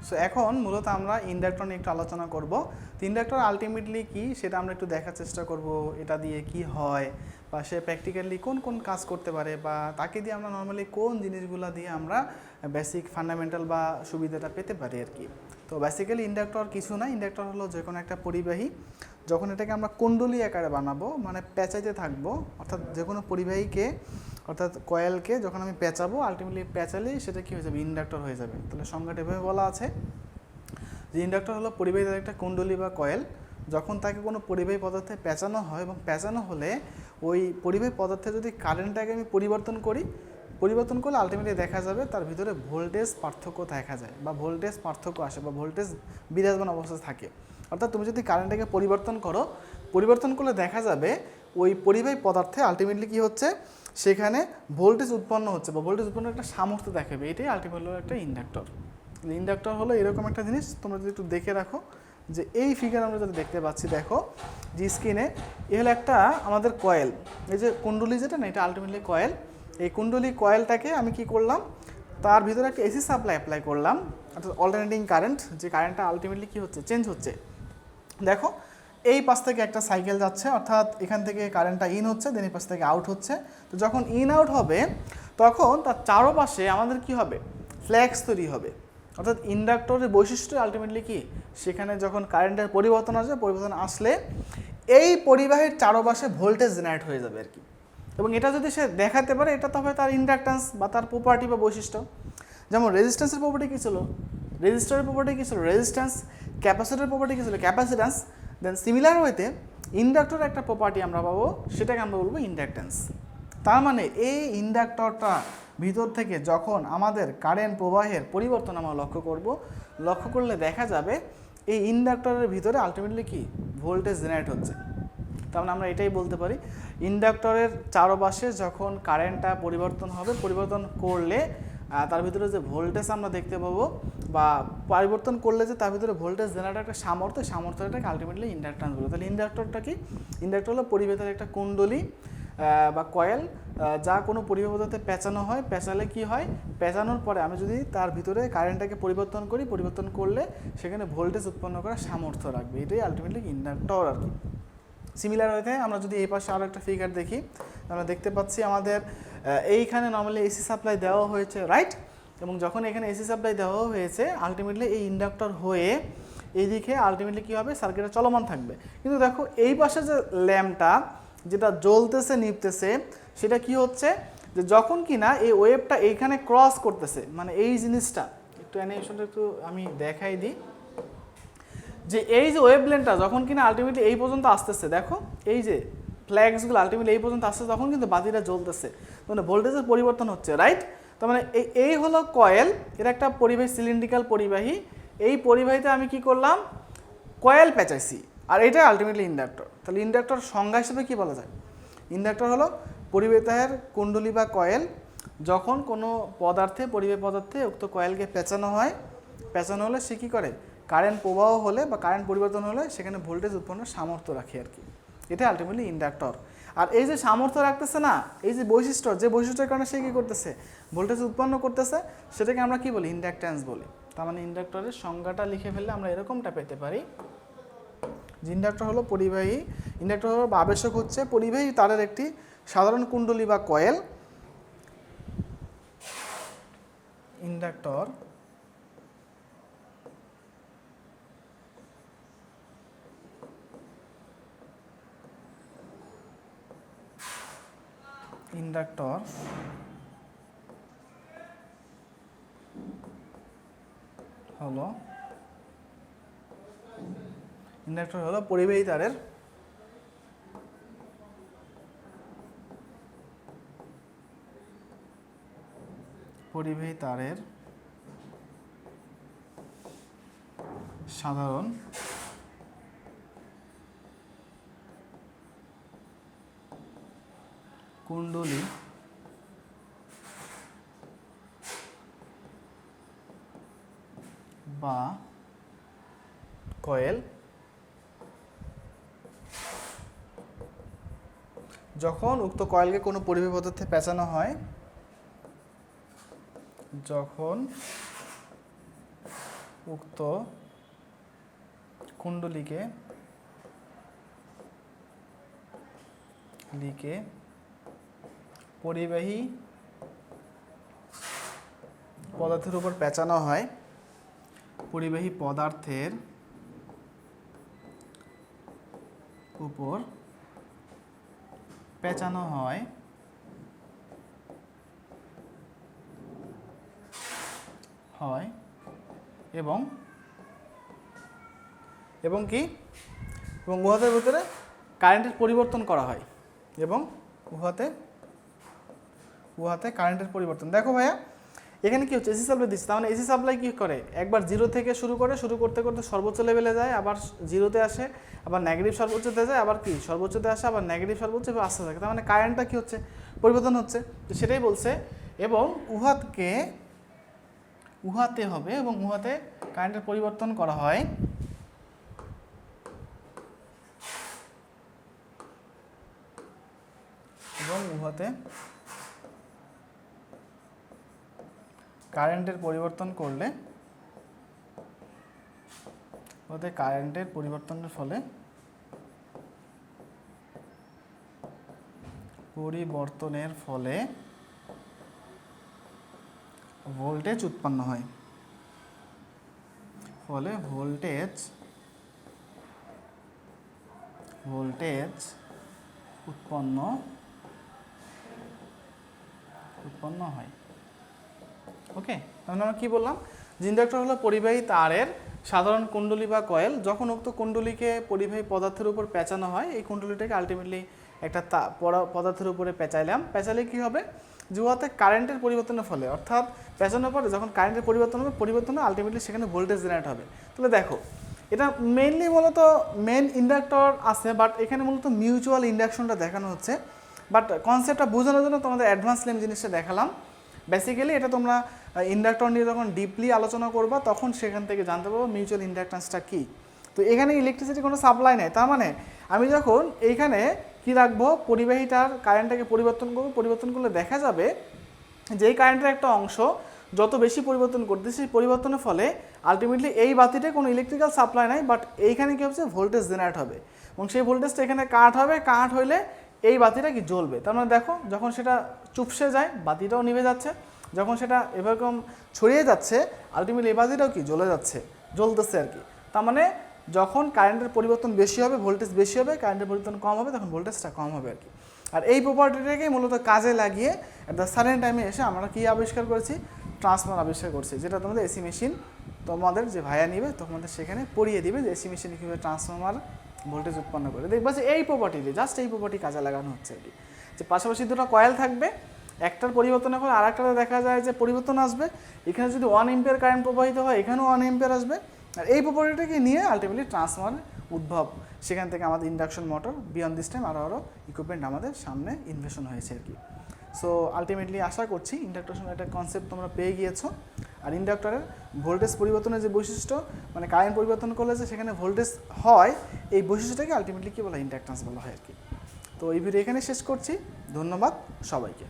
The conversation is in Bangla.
সো এখন মূলত আমরা ইন্ডাক্টর নিয়ে একটু আলোচনা করব। তো ইন্ডাক্টর আলটিমেটলি কি সেটা আমরা একটু দেখার চেষ্টা করব, এটা দিয়ে কি হয় বা সে প্র্যাকটিক্যালি কোন কোন কাজ করতে পারে বা তাকে দিয়ে আমরা নর্মালি কোন জিনিসগুলো দিয়ে আমরা বেসিক ফান্ডামেন্টাল বা সুবিধাটা পেতে পারি আর কি। তো বেসিক্যালি ইন্ডাক্টর কিছু না, ইন্ডাক্টর হলো যে কোনো একটা পরিবাহী, যখন এটাকে আমরা কুণ্ডলী আকারে বানাবো মানে পেঁচাইতে থাকবো, অর্থাৎ যে কোনো পরিবাহীকে অর্থাৎ কয়েলকে যখন আমি পেঁচাবো আলটিমেটলি পেঁচালেই সেটা কী হয়ে যাবে, ইন্ডাক্টর হয়ে যাবে। তাহলে সংজ্ঞাটা এভাবে বলা আছে যে ইন্ডাক্টর হলো পরিবাহীর একটা কুণ্ডলী বা কয়েল, যখন তাকে কোনো পরিবাহী পদার্থে পেঁচানো হয় এবং পেঁচানো হলে ওই পরিবাহী পদার্থে যদি কারেন্টটাকে আমি পরিবর্তন করলে আলটিমেটলি দেখা যাবে তার ভিতরে ভোল্টেজ পার্থক্য দেখা যায় বা ভোল্টেজ পার্থক্য আসে বা ভোল্টেজ বিরাজমান অবস্থায় থাকে। অর্থাৎ তুমি যদি কারেন্টটাকে পরিবর্তন করলে দেখা যাবে ওই পরিবাহী পদার্থে আলটিমেটলি কী হচ্ছে, সেখানে ভোল্টেজ উৎপন্ন হচ্ছে বা ভোল্টেজ উৎপন্ন একটা সামর্থ্য দেখাবে। এটাই আলটিমেটলি একটা ইন্ডাক্টর। ইন্ডাক্টর হলো এরকম একটা জিনিস, তোমরা যদি একটু দেখে রাখো যে এই ফিগার আমরা যদি দেখতে পাচ্ছি, দেখো যে স্ক্রিনে এ হলো একটা আমাদের কয়েল, এই যে কুণ্ডলী যেটা না এটা আলটিমেটলি কয়েল। এই কুণ্ডলী কয়েলটাকে আমি কি করলাম, তার ভিতরে একটা এসি সাপ্লাই অ্যাপ্লাই করলাম, অর্থাৎ অল্টারনেটিং কারেন্ট, যে কারেন্টটা আলটিমেটলি কী হচ্ছে, চেঞ্জ হচ্ছে। দেখো এই পাশ থেকে একটা সাইকেল যাচ্ছে, অর্থাৎ এখান থেকে কারেন্টটা ইন হচ্ছে, দেন এই পাশ থেকে আউট হচ্ছে। তো যখন ইন আউট হবে তখন তার চারপাশে আমাদের কি হবে, ফ্ল্যাক্স তৈরি হবে। অর্থাৎ ইন্ডাক্টরের বৈশিষ্ট্য আলটিমেটলি কি, সেখানে যখন কারেন্টের পরিবর্তন আসবে, পরিবর্তন আসলে এই পরিবাহের চারপাশে ভোল্টেজ জেনারেট হয়ে যাবে আর কি। এবং এটা যদি সে দেখাতে পারে, এটা তো হবে তার ইন্ডাক্টেন্স বা তার প্রপার্টি বা বৈশিষ্ট্য। যেমন রেজিস্ট্যান্সের প্রপার্টি কী ছিল, রেজিস্টরের প্রপার্টি কী ছিল, রেজিস্ট্যান্স। ক্যাপাসিটরের প্রপার্টি কী ছিল, ক্যাপাসিট্যান্স। দেন সিমিলার ওয়েতে ইন্ডাক্টরের একটা প্রপার্টি আমরা পাবো, সেটাকে আমরা বলবো ইন্ডাক্টেন্স। তার মানে এই ইন্ডাক্টরটা ভিতর থেকে যখন আমাদের কারেন্ট প্রবাহের পরিবর্তন আমরা লক্ষ্য করলে দেখা যাবে এই ইন্ডাক্টরের ভিতরে আলটিমেটলি কি ভোল্টেজ জেনারেট হচ্ছে। তার মানে আমরা এটাই বলতে পারি, ইন্ডাক্টরের চারপাশে যখন কারেন্টটা পরিবর্তন করলে তার ভিতরে যে ভোল্টেজ আমরা দেখতে পাবো বা পরিবর্তন করলে যে তার ভিতরে ভোল্টেজ জেনারেট একটা সামর্থ্যটাকে আলটিমেটলি ইন্ডাক্টেন্স বলে। তাহলে ইন্ডাক্টরটা কি, ইন্ডাক্টর হলো পরিবেশের একটা কুণ্ডলী বা কয়েল, যা কোনো পরিবাহী পদার্থে পেঁচানো হয়। পেঁচালে কি হয়, পেঁচানোর পরে আমি যদি তার ভিতরে কারেন্টটাকে পরিবর্তন করলে সেখানে ভোল্টেজ উৎপন্ন করার সামর্থ্য রাখবে। এটাই আলটিমেটলি ইন্ডাক্টর আর কি। সিমিলার হয়ে আমরা যদি এই পাশে আরও একটা ফিগার দেখি, আমরা দেখতে পাচ্ছি আমাদের এইখানে নর্মালি এসি সাপ্লাই দেওয়া হয়েছে, রাইট। এবং যখন এখানে এসি সাপ্লাই দেওয়া হয়েছে আলটিমেটলি এই ইন্ডাক্টর হয়ে এইদিকে আলটিমেটলি কী হবে, সার্কিটটা চলমান থাকবে। কিন্তু দেখো এই পাশে যে ল্যাম্পটা যেটা জ্বলতেছে নিভতেছে, সেটা কি হচ্ছে যে যখন কি না এই ওয়েভটা এইখানে ক্রস করতেছে, মানে এই জিনিসটা একটু অ্যানিমেশনটা একটু আমি দেখাই দিই, যে এই যে ওয়েভ লেন্থটা যখন কিনা আলটিমেটলি এই পর্যন্ত আসতেছে, দেখো এই যে ফ্ল্যাগসগুলো আলটিমেটলি এই পর্যন্ত আসতেছে, তখন কিন্তু বাতিটা জ্বলতেছে, মানে ভোল্টেজের পরিবর্তন হচ্ছে, রাইট। তার মানে এই হলো কয়েল, এটা একটা পরিবাহী, সিলিন্ড্রিক্যাল পরিবাহী। এই পরিবাহীতে আমি কি করলাম, কয়েল পেঁচাইছি, আর এটা আলটিমেটলি ইন্ডাক্টর। তাহলে ইন্ডাক্টর সংজ্ঞা হিসেবে কি বলা যায়, ইন্ডাক্টর হলো পরিবাহীর কুণ্ডলী বা কয়েল, যখন কোনো পরিবাহী পদার্থে উক্ত কয়েলকে পেঁচানো হলে সে কী করে, কারেন্ট প্রবাহ হলে বা কারেন্ট পরিবর্তন হলে সেখানে ভোল্টেজ উৎপন্নের সামর্থ্য রাখে আর কি। এটা আলটিমেটলি ইন্ডাক্টর। আর এই যে সামর্থ্য রাখতেছে না, এই যে বৈশিষ্ট্যের কারণে সে কী করতেছে, ভোল্টেজ উৎপন্ন করতেছে, সেটাকে আমরা কি বলি, ইন্ডাকট্যান্স বলি। তার মানে ইন্ডাক্টরের সংজ্ঞাটা লিখে ফেললে আমরা এরকমটা পেতে পারি যে ইন্ডাক্টর হলো পরিবাহী, ইন্ডাক্টর হলো বা আবেশক হচ্ছে পরিবাহী তারের একটি সাধারণ কুণ্ডলী বা কয়েল। ইন্ডাক্টর হলো পরিবাহী তারের সাধারণ কুণ্ডলী বা কয়েল, যখন উক্ত কয়েলকে কোনো পরিবাহী পদার্থে পেঁচানো হয়, যখন উক্ত কুণ্ডলীকে পরিবাহী পদার্থের উপর পেঁচানো হয়, পরিবাহী পদার্থের উপর পেঁচানো হয় এবং কি এবং উহাদের ভিতরে কারেন্টের পরিবর্তন করা হয় এবং উহাতে কারেন্টের পরিবর্তন। দেখো ভাইয়া এখানে কি হচ্ছে, এসি সাপ্লাই দিচ্ছে, তার মানে এসি সাপ্লাই কি করে, একবার জিরো থেকে শুরু করতে করতে সর্বোচ্চ লেভেলে যায়, আবার জিরোতে আসে, আবার নেগেটিভ সর্বোচ্চতে যায়, আবার কি সর্বোচ্চতে আসে, আবার নেগেটিভ সর্বোচ্চ আসতে থাকে। তার মানে কারেন্টটা কি হচ্ছে, পরিবর্তন হচ্ছে। তো সেটাই বলছে এবং উহাতে হবে এবং উহাতে কারেন্টের পরিবর্তন করা হয় এবং উহাতে কারেন্টের পরিবর্তন করলে কারেন্টের পরিবর্তনের ফলে ভোল্টেজ উৎপন্ন হয়, ভোল্টেজ উৎপন্ন হয়। ওকে, তাহলে আমরা কি বললাম, যে ইন্ডাক্টর হলো পরিবাহী তারের সাধারণ কুণ্ডলী বা কয়েল। যখন উক্ত কুণ্ডলীকে পরিবাহী পদার্থের উপর পেঁচানো হয়, এই কুণ্ডলীটাকে আলটিমেটলি একটা পদার্থের উপরে পেঁচালে কি হবে, যে উহাতে কারেন্টের পরিবর্তনের ফলে, অর্থাৎ পেঁচানোর পরে যখন কারেন্টের পরিবর্তন হবে আলটিমেটলি সেখানে ভোল্টেজ জেনারেট হবে। তাহলে দেখো এটা মেইনলি মূলত মেন ইন্ডাক্টর আছে, বাট এখানে মূলত মিউচুয়াল ইন্ডাকশনটা দেখানো হচ্ছে। বাট কনসেপ্টটা বোঝানোর জন্য তোমাদের অ্যাডভান্স লেম জিনিসটা দেখালাম। বেসিক্যালি এটা তোমরা ইন্ডাক্টর নিয়ে যখন ডিপলি আলোচনা করবা তখন সেখান থেকে জানতে পারবো মিউচুয়াল ইন্ডাকট্যান্সটা কী। তো এখানে ইলেকট্রিসিটি কোনো সাপ্লাই নেই, তার মানে আমি যখন এইখানে কি রাখবো, পরিবাহীটার কারেন্টটাকে পরিবর্তন করলে দেখা যাবে যে এই কারেন্টের একটা অংশ যত বেশি পরিবর্তন করতেছে, সেই পরিবর্তনের ফলে আলটিমেটলি এই বাতিতে কোনো ইলেকট্রিক্যাল সাপ্লাই নাই, বাট এইখানে কী হচ্ছে, ভোল্টেজ জেনারেট হবে এবং সেই ভোল্টেজটা এখানে কাট হইলে এই বাতিটা কি জ্বলবে। তার মানে দেখো যখন সেটা চুপসে যায় বাতিটাও নিভে যাচ্ছে, যখন সেটা এরকম ছড়িয়ে যাচ্ছে আলটিমেটলি এই বাতিটাও কি জ্বলতেছে আর কি। তার মানে যখন কারেন্টের পরিবর্তন বেশি হবে ভোল্টেজ বেশি হবে, কারেন্টের পরিবর্তন কম হবে তখন ভোল্টেজটা কম হবে আর কি। আর এই প্রপার্টিটাকেই মূলত কাজে লাগিয়ে অ্যাট দ্য সার্টেন টাইমে এসে আমরা কি আবিষ্কার করেছি, ট্রান্সফর্মার আবিষ্কার করছি, যেটা তোমাদের এসি মেশিন তোমাদের যে ভাইয়া নিবে তোমাদের সেখানে পড়িয়ে দিবে যে এসি মেশিন কীভাবে ট্রান্সফর্মার ভোল্টেজ উৎপন্ন করে। দেখবা যে এই প্রপার্টি কাজে লাগানো হচ্ছে আর কি, যে পাশাপাশি দুটো কয়েল থাকবে, একটার পরিবর্তনের ফলে আর একটাতে দেখা যায় যে পরিবর্তন আসবে। এখানে যদি 1 এম্পিয়ার কারেন্ট প্রবাহিত হয় এখানেও 1 এম্পিয়ার আসবে। আর এই প্রপার্টিটাকে নিয়ে আলটিমেটলি ট্রান্সফর্মার উদ্ভব, সেখান থেকে আমাদের induction motor beyond this time আরও ইকুইপমেন্ট আমাদের সামনে ইনভেশন হয়েছে আর কি। সো আলটিমেটলি আশা করছি ইন্ডাক্টরের একটা কনসেপ্ট তোমরা পেয়ে গিয়েছো। আর ইন্ডাক্টরের ভোল্টেজ পরিবর্তনের যে বৈশিষ্ট্য, মানে কারেন্ট পরিবর্তন করলে যে সেখানে ভোল্টেজ হয়, এই বৈশিষ্ট্যটাকে আলটিমেটলি কী বলা হয়, ইন্ডাকট্যান্স বলা হয় আর কি। তো এই ভিডিও এখানে শেষ করছি, ধন্যবাদ সবাইকে।